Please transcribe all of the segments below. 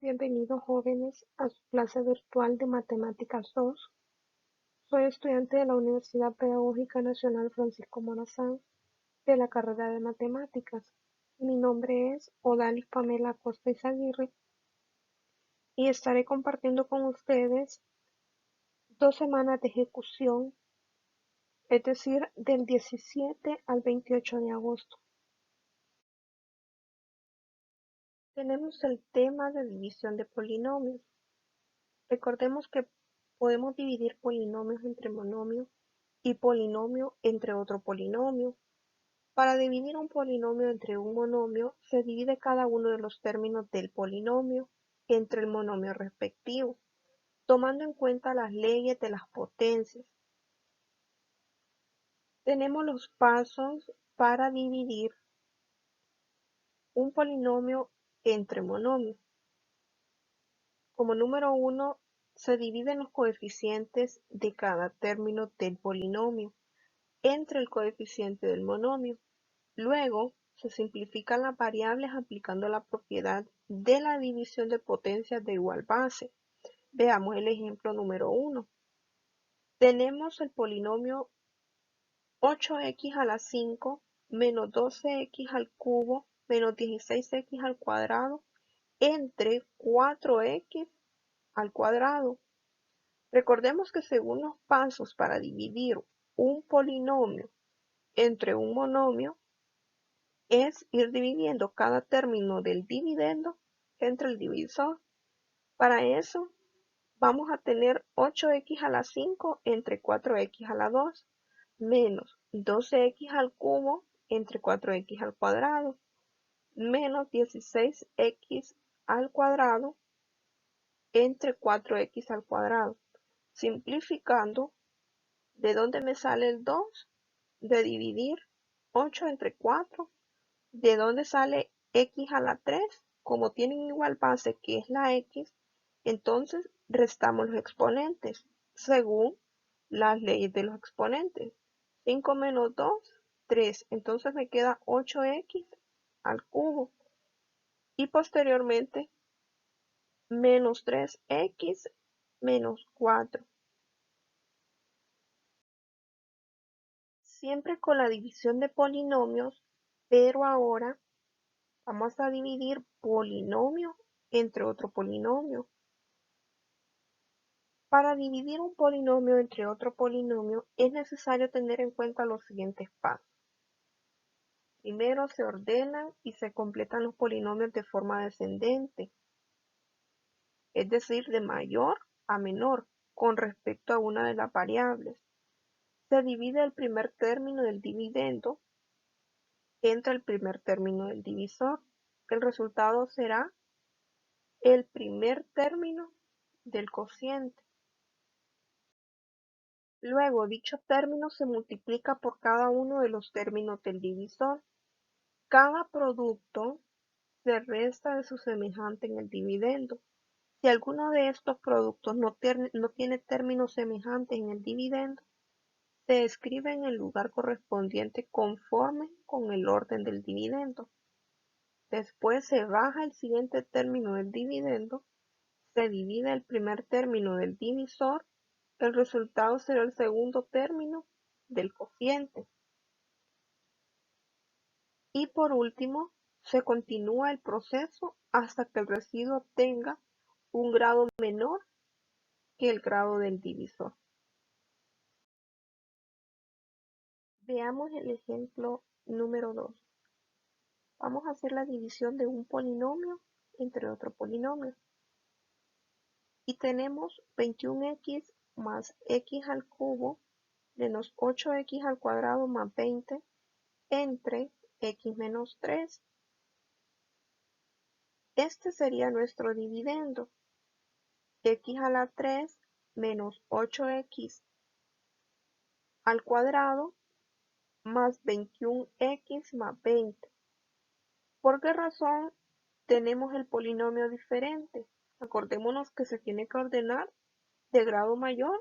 Bienvenidos jóvenes a su clase virtual de Matemáticas 2. Soy estudiante de la Universidad Pedagógica Nacional Francisco Morazán de la carrera de Matemáticas. Mi nombre es Odalis Pamela Costa Izaguirre y estaré compartiendo con ustedes 2 semanas de ejecución, es decir, del 17 al 28 de agosto. Tenemos el tema de división de polinomios. Recordemos que podemos dividir polinomios entre monomios y polinomio entre otro polinomio. Para dividir un polinomio entre un monomio, se divide cada uno de los términos del polinomio entre el monomio respectivo, tomando en cuenta las leyes de las potencias. Tenemos los pasos para dividir un polinomio entre monomios. Como número 1, se dividen los coeficientes de cada término del polinomio entre el coeficiente del monomio. Luego, se simplifican las variables aplicando la propiedad de la división de potencias de igual base. Veamos el ejemplo número 1. Tenemos el polinomio 8x a la 5 menos 12x al cubo menos 16x al cuadrado entre 4x al cuadrado. Recordemos que según los pasos para dividir un polinomio entre un monomio, es ir dividiendo cada término del dividendo entre el divisor. Para eso vamos a tener 8x a la 5 entre 4x a la 2 menos 12x al cubo entre 4x al cuadrado menos 16x al cuadrado entre 4x al cuadrado. Simplificando, ¿de dónde me sale el 2? De dividir 8 entre 4. ¿De dónde sale x a la 3? Como tienen igual base que es la x, entonces restamos los exponentes según las leyes de los exponentes. 5 menos 2, 3. Entonces me queda 8x al cubo. Y posteriormente, menos 3x menos 4. Siempre con la división de polinomios, pero ahora vamos a dividir polinomio entre otro polinomio. Para dividir un polinomio entre otro polinomio es necesario tener en cuenta los siguientes pasos. Primero se ordenan y se completan los polinomios de forma descendente, es decir, de mayor a menor con respecto a una de las variables. Se divide el primer término del dividendo entre el primer término del divisor. El resultado será el primer término del cociente. Luego, dicho término se multiplica por cada uno de los términos del divisor. Cada producto se resta de su semejante en el dividendo. Si alguno de estos productos no tiene términos semejantes en el dividendo, se escribe en el lugar correspondiente conforme con el orden del dividendo. Después se baja el siguiente término del dividendo, se divide el primer término del divisor, el resultado será el segundo término del cociente. Y por último, se continúa el proceso hasta que el residuo tenga un grado menor que el grado del divisor. Veamos el ejemplo número 2. Vamos a hacer la división de un polinomio entre otro polinomio. Y tenemos 21x más x al cubo menos 8x al cuadrado más 20 entre x menos 3. Este sería nuestro dividendo. X a la 3 menos 8x al cuadrado más 21x más 20. ¿Por qué razón tenemos el polinomio diferente? Acordémonos que se tiene que ordenar de grado mayor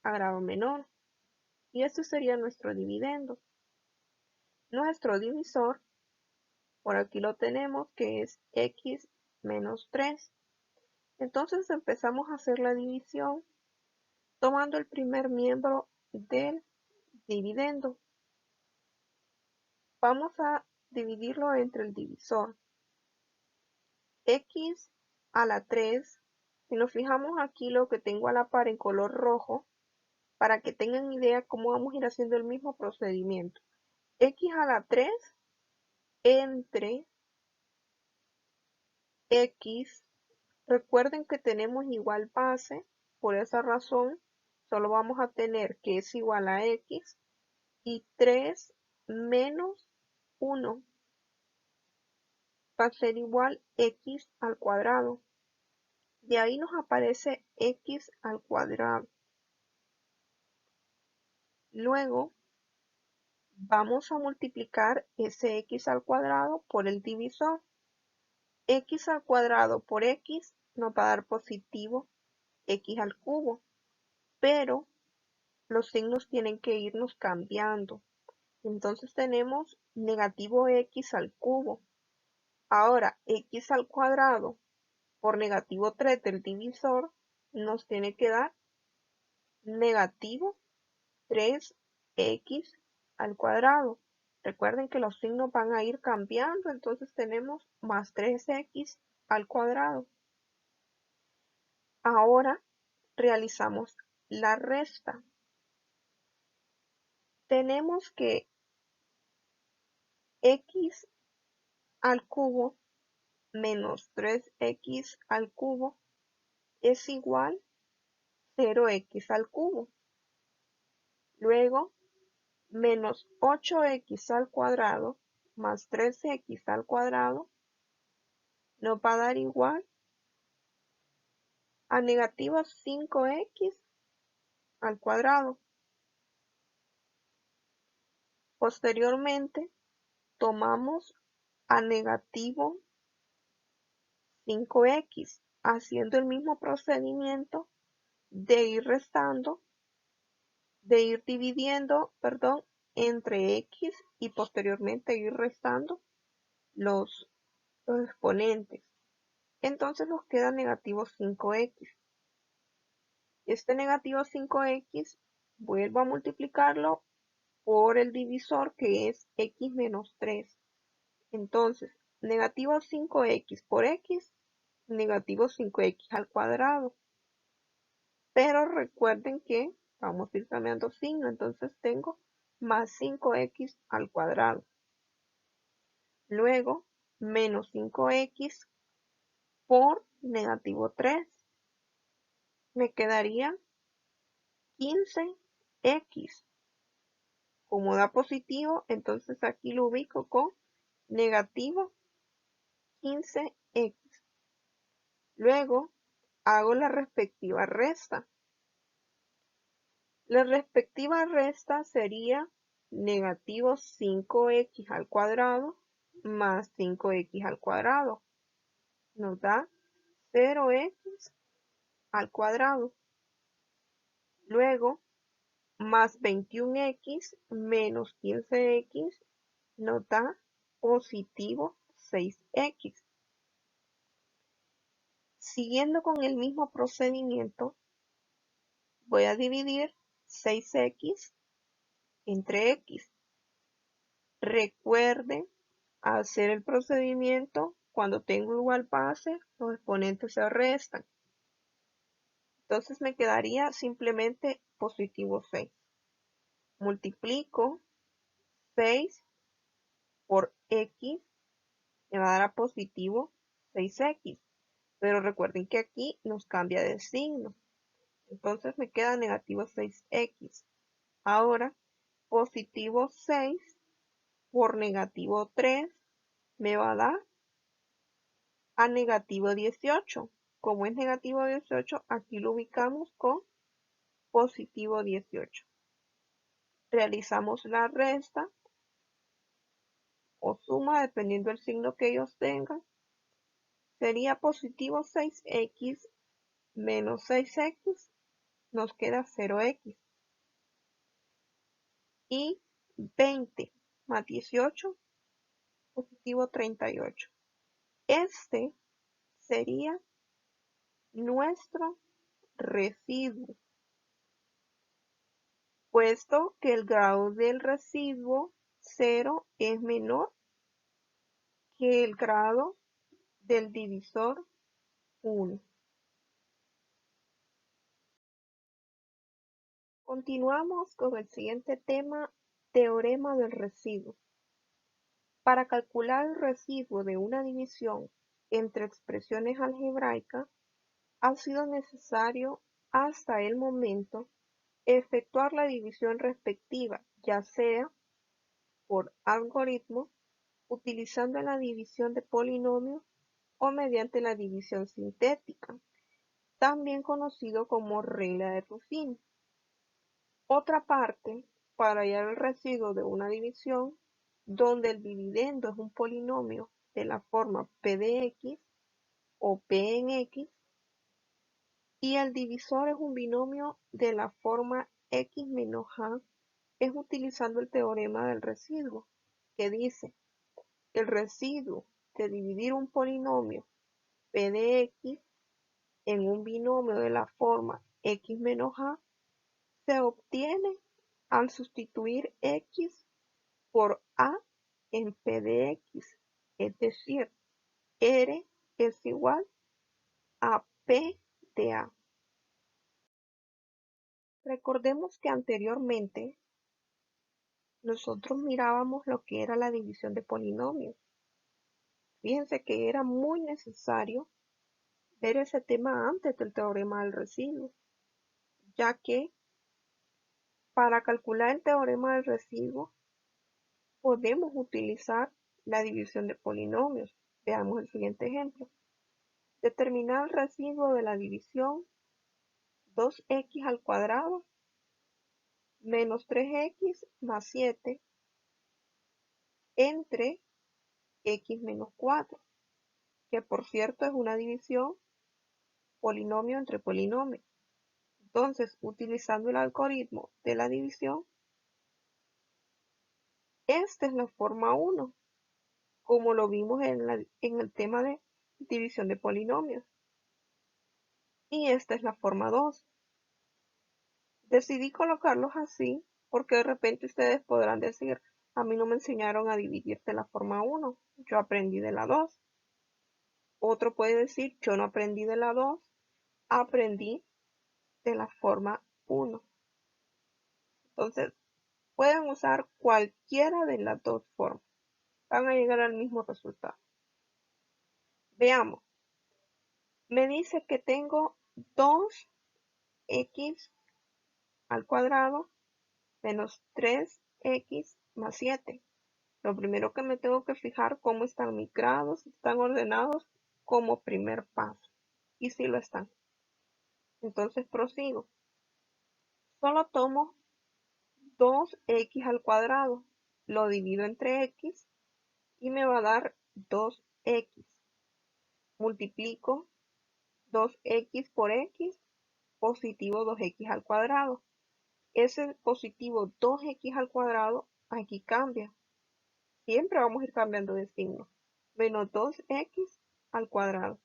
a grado menor. Y este sería nuestro dividendo. Nuestro divisor, por aquí lo tenemos, que es x menos 3. Entonces empezamos a hacer la división tomando el primer miembro del dividendo. Vamos a dividirlo entre el divisor. X a la 3. Si nos fijamos aquí lo que tengo a la par en color rojo, para que tengan idea cómo vamos a ir haciendo el mismo procedimiento. X a la 3 entre X. Recuerden que tenemos igual base, por esa razón solo vamos a tener que es igual a X y 3 menos 1 va a ser igual X al cuadrado. De ahí nos aparece X al cuadrado. Luego vamos a multiplicar ese X al cuadrado por el divisor. X al cuadrado por X nos va a dar positivo X al cubo, pero los signos tienen que irnos cambiando. Entonces tenemos negativo X al cubo. Ahora X al cuadrado por negativo 3 del divisor nos tiene que dar negativo 3x al cuadrado. Recuerden que los signos van a ir cambiando, entonces tenemos más 3x al cuadrado. Ahora realizamos la resta. Tenemos que x al cubo menos 3x al cubo es igual 0x al cubo. Luego, menos 8x al cuadrado más 3x al cuadrado nos va a dar igual a negativo 5x al cuadrado. Posteriormente, tomamos a negativo 5x, haciendo el mismo procedimiento de ir restando, de ir dividiendo, perdón, entre x y posteriormente ir restando los exponentes. Entonces nos queda negativo 5x. Este negativo 5x vuelvo a multiplicarlo por el divisor que es x menos 3. Entonces, negativo 5x por x, negativo 5x al cuadrado. Pero recuerden que vamos a ir cambiando signo, entonces tengo más 5x al cuadrado. Luego, menos 5x por negativo 3. Me quedaría 15x. Como da positivo, entonces aquí lo ubico con negativo 15x. Luego hago la respectiva resta. La respectiva resta sería negativo 5x al cuadrado más 5x al cuadrado. Nos da 0x al cuadrado. Luego, más 21x menos 15x nos da positivo 6x. Siguiendo con el mismo procedimiento, voy a dividir 6x entre x. Recuerden hacer el procedimiento cuando tengo igual base, los exponentes se restan. Entonces me quedaría simplemente positivo 6. Multiplico 6 por x, me va a dar a positivo 6x. Pero recuerden que aquí nos cambia de signo. Entonces me queda negativo 6x. Ahora, positivo 6 por negativo 3 me va a dar a negativo 18. Como es negativo 18, aquí lo ubicamos con positivo 18. Realizamos la resta o suma, dependiendo del signo que ellos tengan. Sería positivo 6x menos 6x, nos queda 0x. Y 20 más 18, positivo 38. Este sería nuestro residuo, puesto que el grado del residuo 0 es menor que el grado del divisor 1. Continuamos con el siguiente tema, teorema del residuo. Para calcular el residuo de una división entre expresiones algebraicas, ha sido necesario hasta el momento efectuar la división respectiva, ya sea por algoritmo, utilizando la división de polinomios o mediante la división sintética, también conocido como regla de Ruffin. Otra parte, para hallar el residuo de una división, donde el dividendo es un polinomio de la forma p de x o p en x, y el divisor es un binomio de la forma x menos a, es utilizando el teorema del residuo, que dice: el residuo de dividir un polinomio p de x en un binomio de la forma x menos a se obtiene al sustituir x por a en p de x, es decir, r es igual a p de a. Recordemos que anteriormente nosotros mirábamos lo que era la división de polinomios. Fíjense que era muy necesario ver ese tema antes del teorema del residuo, ya que para calcular el teorema del residuo podemos utilizar la división de polinomios. Veamos el siguiente ejemplo. Determinar el residuo de la división 2x al cuadrado menos 3x más 7 entre x menos 4, que por cierto es una división polinomio entre polinomios. Entonces, utilizando el algoritmo de la división, esta es la forma 1, como lo vimos en el tema de división de polinomios. Y esta es la forma 2. Decidí colocarlos así porque de repente ustedes podrán decir: a mí no me enseñaron a dividir de la forma 1, yo aprendí de la 2. Otro puede decir: yo no aprendí de la 2, aprendí de la forma 1. Entonces, pueden usar cualquiera de las dos formas. Van a llegar al mismo resultado. Veamos. Me dice que tengo 2x al cuadrado menos 3x más 7. Lo primero que me tengo que fijar cómo están mis grados, si están ordenados como primer paso. Y si lo están. Entonces prosigo. Solo tomo 2x al cuadrado, lo divido entre x y me va a dar 2x. Multiplico 2x por x, positivo 2x al cuadrado. Ese positivo 2x al cuadrado aquí cambia. Siempre vamos a ir cambiando de signo. Menos 2x al cuadrado.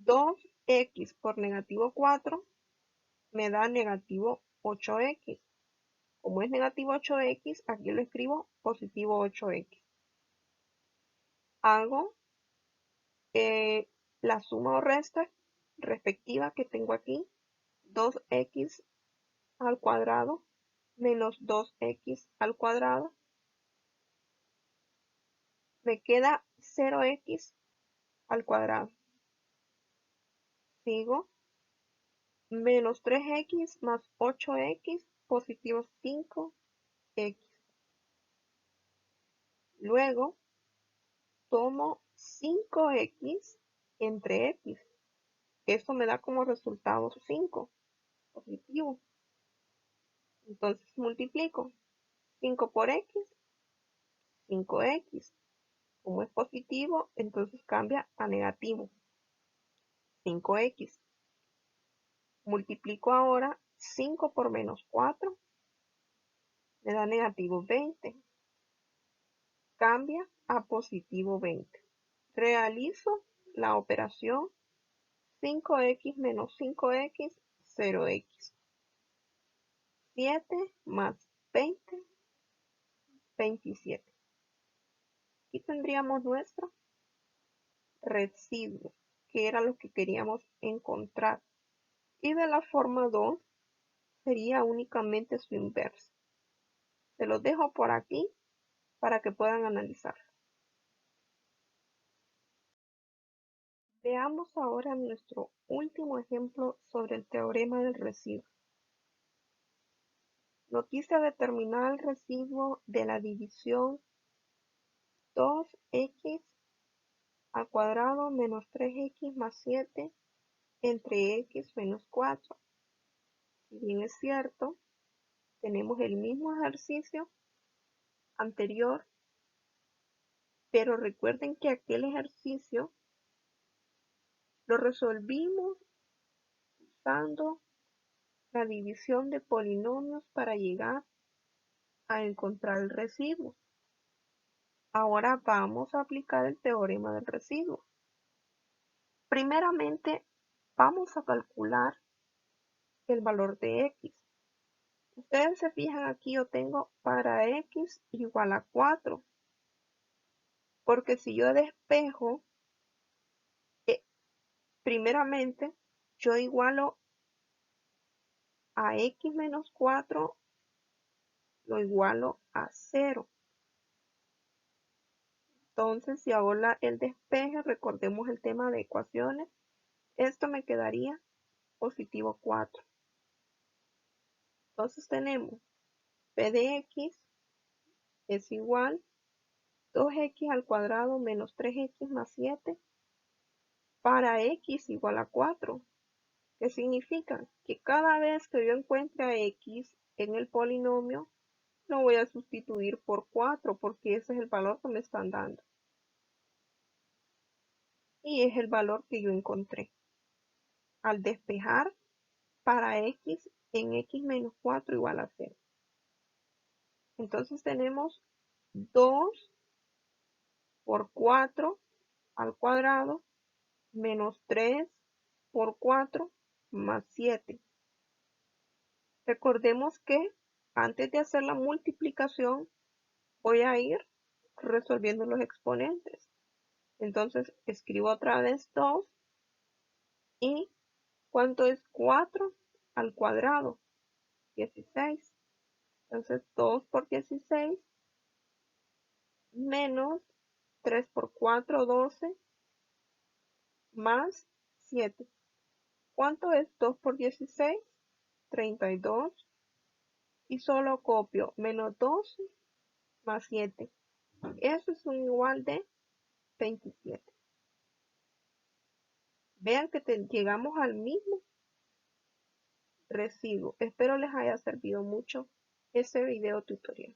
2x por negativo 4 me da negativo 8x. Como es negativo 8x, aquí lo escribo positivo 8x. Hago la suma o resta respectiva que tengo aquí. 2x al cuadrado menos 2x al cuadrado. Me queda 0x al cuadrado. Sigo. Menos 3x más 8x, positivo 5x. Luego tomo 5x entre x. Esto me da como resultado 5, positivo. Entonces multiplico 5 por x, 5x. Como es positivo, entonces cambia a negativo, 5x. Multiplico ahora 5 por menos 4, me da negativo 20. Cambia a positivo 20. Realizo la operación 5x menos 5x, 0x. 7 más 20, 27. Aquí tendríamos nuestro residuo, que era lo que queríamos encontrar. Y de la forma 2 sería únicamente su inversa. Se los dejo por aquí para que puedan analizar. Veamos ahora nuestro último ejemplo sobre el teorema del residuo. Nos dice determinar el residuo de la división 2x al cuadrado menos 3x más 7 entre x menos 4. Si bien es cierto, tenemos el mismo ejercicio anterior, pero recuerden que aquel ejercicio lo resolvimos usando la división de polinomios para llegar a encontrar el residuo. Ahora vamos a aplicar el teorema del residuo. Primeramente, vamos a calcular el valor de x. Ustedes se fijan aquí, yo tengo para x igual a 4. Porque si yo despejo, primeramente, yo igualo a x menos 4, lo igualo a 0. Entonces, si hago el despeje, recordemos el tema de ecuaciones, esto me quedaría positivo 4. Entonces tenemos p de x es igual 2x al cuadrado menos 3x más 7 para x igual a 4. ¿Qué significa? Que cada vez que yo encuentre a x en el polinomio, lo voy a sustituir por 4 porque ese es el valor que me están dando. Y es el valor que yo encontré. Al despejar, para x en x menos 4 igual a 0. Entonces tenemos 2 por 4 al cuadrado menos 3 por 4 más 7. Recordemos que antes de hacer la multiplicación voy a ir resolviendo los exponentes. Entonces escribo otra vez 2 y ¿cuánto es 4 al cuadrado? 16. Entonces 2 por 16 menos 3 por 4, 12 más 7. ¿Cuánto es 2 por 16? 32. Y solo copio menos 12 más 7. Eso es un igual de 27. Vean que llegamos al mismo residuo. Espero les haya servido mucho ese video tutorial.